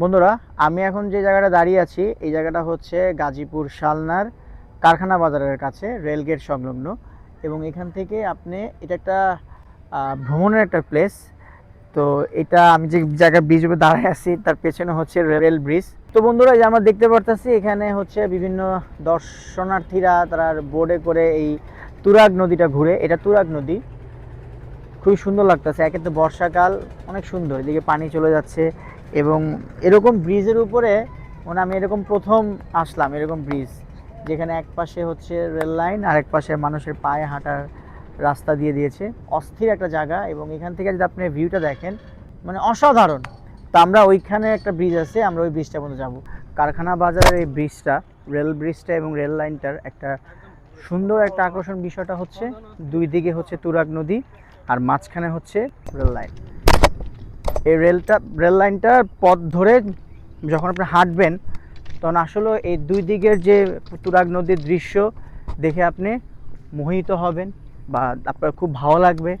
বন্ধুরা, আমি এখন যে জায়গাটা দাঁড়িয়ে আছি এই জায়গাটা হচ্ছে গাজীপুর শালনার কারখানা বাজারের কাছে, রেলগেট সংলগ্ন। এবং এখান থেকে আপনি এটা একটা ভ্রমণের একটা প্লেস। তো এটা আমি যে জায়গায় ব্রিজ উপরে দাঁড়িয়ে আছি তার পেছনে হচ্ছে রেল ব্রিজ। তো বন্ধুরা, এই যে আমরা দেখতে পারতেছি এখানে হচ্ছে বিভিন্ন দর্শনার্থীরা তারা বোর্ডে করে এই তুরাগ নদীটা ঘুরে। এটা তুরাগ নদী, খুবই সুন্দর লাগতেছে। একে তো বর্ষাকাল, অনেক সুন্দর, এদিকে পানি চলে যাচ্ছে। এবং এরকম ব্রিজের উপরে মানে আমি এরকম প্রথম আসলাম, এরকম ব্রিজ যেখানে এক পাশে হচ্ছে রেল লাইন আর এক পাশে মানুষের পায়ে হাঁটার রাস্তা দিয়ে দিয়েছে। অস্থির একটা জায়গা। এবং এখান থেকে যদি আপনি ভিউটা দেখেন মানে অসাধারণ। তো আমরা ওইখানে একটা ব্রিজ আছে, আমরা ওই ব্রিজটা পর্যন্ত যাবো। কারখানা বাজারের এই ব্রিজটা, রেল ব্রিজটা এবং রেল লাইনটার একটা সুন্দর একটা আকর্ষণ বিষয়টা হচ্ছে দুই দিকে হচ্ছে তুরাগ নদী আর মাঝখানে হচ্ছে রেল লাইন। এই রেল লাইনটার পথ ধরে যখন আপনি হাঁটবেন তখন আসলে এই দুই দিকের যে তুরাগ নদীর দৃশ্য দেখে আপনি মোহিত হবেন বা আপনার খুব ভালো লাগবে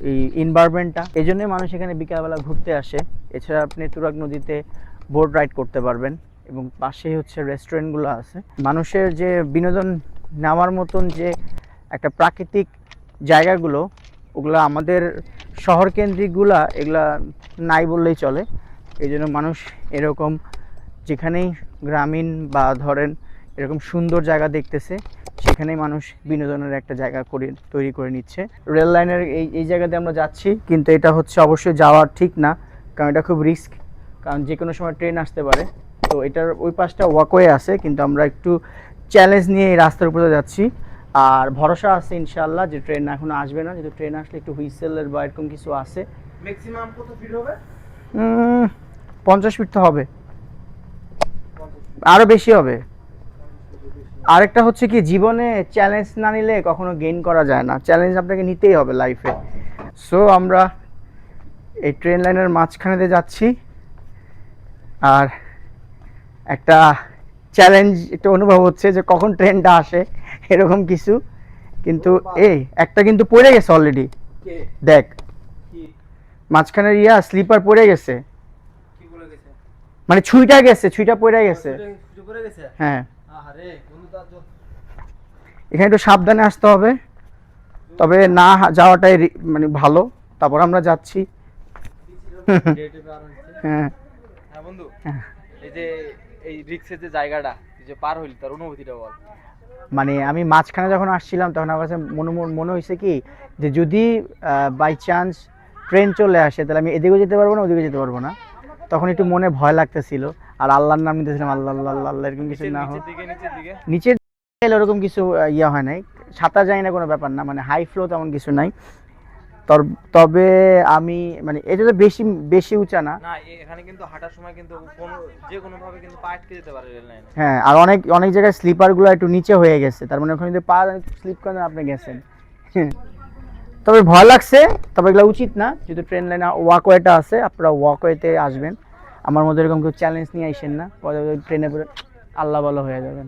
এই এনভায়রনমেন্টটা। এই জন্যই মানুষ এখানে বিকালবেলা ঘুরতে আসে। এছাড়া আপনি তুরাগ নদীতে বোট রাইড করতে পারবেন এবং পাশেই হচ্ছে রেস্টুরেন্টগুলো আছে। মানুষের যে বিনোদন নেওয়ার মতন যে একটা প্রাকৃতিক জায়গাগুলো, ওগুলো আমাদের শহর কেন্দ্রিকগুলা এগুলা নাই বললেই চলে। এই জন্য মানুষ এরকম যেখানেই গ্রামীণ বা ধরেন এরকম সুন্দর জায়গা দেখতেছে সেখানেই মানুষ বিনোদনের একটা জায়গা করে তৈরি করে নিচ্ছে। রেল লাইনের এই জায়গাতে আমরা যাচ্ছি, কিন্তু এটা হচ্ছে অবশ্যই যাওয়া ঠিক না, কারণ এটা খুব রিস্ক। কারণ যে কোনো সময় ট্রেন আসতে পারে। তো এটার ওই পাশটা ওয়াকওয়ে আছে, কিন্তু আমরা একটু চ্যালেঞ্জ নিয়ে এই রাস্তার উপরে যাচ্ছি। আর ভরসা আছে ইনশাআল্লাহ যে ট্রেন এখনো আসবে না। যেহেতু ট্রেন আসলে একটু হুইসেলের বা এরকম কিছু আছে। ম্যাক্সিমাম কত ফিট হবে? 50 ফিট তো হবে, আরো বেশি হবে। আরেকটা হচ্ছে কি, জীবনে চ্যালেঞ্জ না নিলে কখনো গেইন করা যায় না। চ্যালেঞ্জ আপনাকে নিতেই হবে লাইফে। সো আমরা এই ট্রেন লাইনের মাঝখানে দিয়ে যাচ্ছি আর একটা চ্যালেঞ্জ একটা অনুভব হচ্ছে যে কখন ট্রেনটা আসে এরকম কিছু। কিন্তু এই একটা কিন্তু পড়ে গেছে অলরেডি, দেখ মাঝখানের স্লিপার পড়ে গেছে। কি বলে গেছে? মানে ছুঁইটা গেছে, ছুঁইটা পড়ে গেছে। ছুটে পড়ে গেছে? হ্যাঁ, আরে বন্ধু তার এখানে একটু সাবধানে আসতে হবে, তবে না যাওয়াটাই মানে ভালো। তারপর আমরা যাচ্ছি। হ্যাঁ হ্যাঁ বন্ধু, এই যে এই রিক্সের যে জায়গাটা যে পার হইল তার অনুভূতিটা বল। মানে আমি মাঝখানে যখন আসছিলাম তখন আমার কাছে মনে হয়েছে কি যে যদি বাই চান্স ট্রেন চলে আসে তাহলে আমি এদিকেও যেতে পারবো না ওদিকে যেতে পারবো না। তখন একটু মনে ভয় লাগতেছিল। আর আল্লাহর নাম নিতেছিলাম, আল্লাহ আল্লাহ আল্লাহ আল্লাহ, এরকম কিছু না হোক। নিচের এরকম কিছু ইয়া হয় নাই, সাঁতার যায় না কোনো ব্যাপার না, মানে হাই ফ্লো তেমন কিছু নাই। তবে আমি মানে এটা তো বেশি বেশি উঁচা না। না, এখানে কিন্তু হাঁটার সময় কিন্তু যে কোনো ভাবে কিন্তু পা আটকে যেতে পারে রেল লাইনে। হ্যাঁ, আর অনেক অনেক জায়গায় স্লিপারগুলো একটু নিচে হয়ে গেছে, তার মানে ওখানে যদি পা স্লিপ করেন আপনি গেছেন। তবে ভয় লাগছে, তবে এগুলো উচিত না। যেহেতু ট্রেন লাইনে ওয়াকওয়েটা আছে, আপনারা ওয়াকওয়েতে আসবেন। আমার মধ্যে এরকম কেউ চ্যালেঞ্জ নিয়ে আইসেন না, ট্রেনে পরে আল্লাহ ভালো হয়ে যাবেন।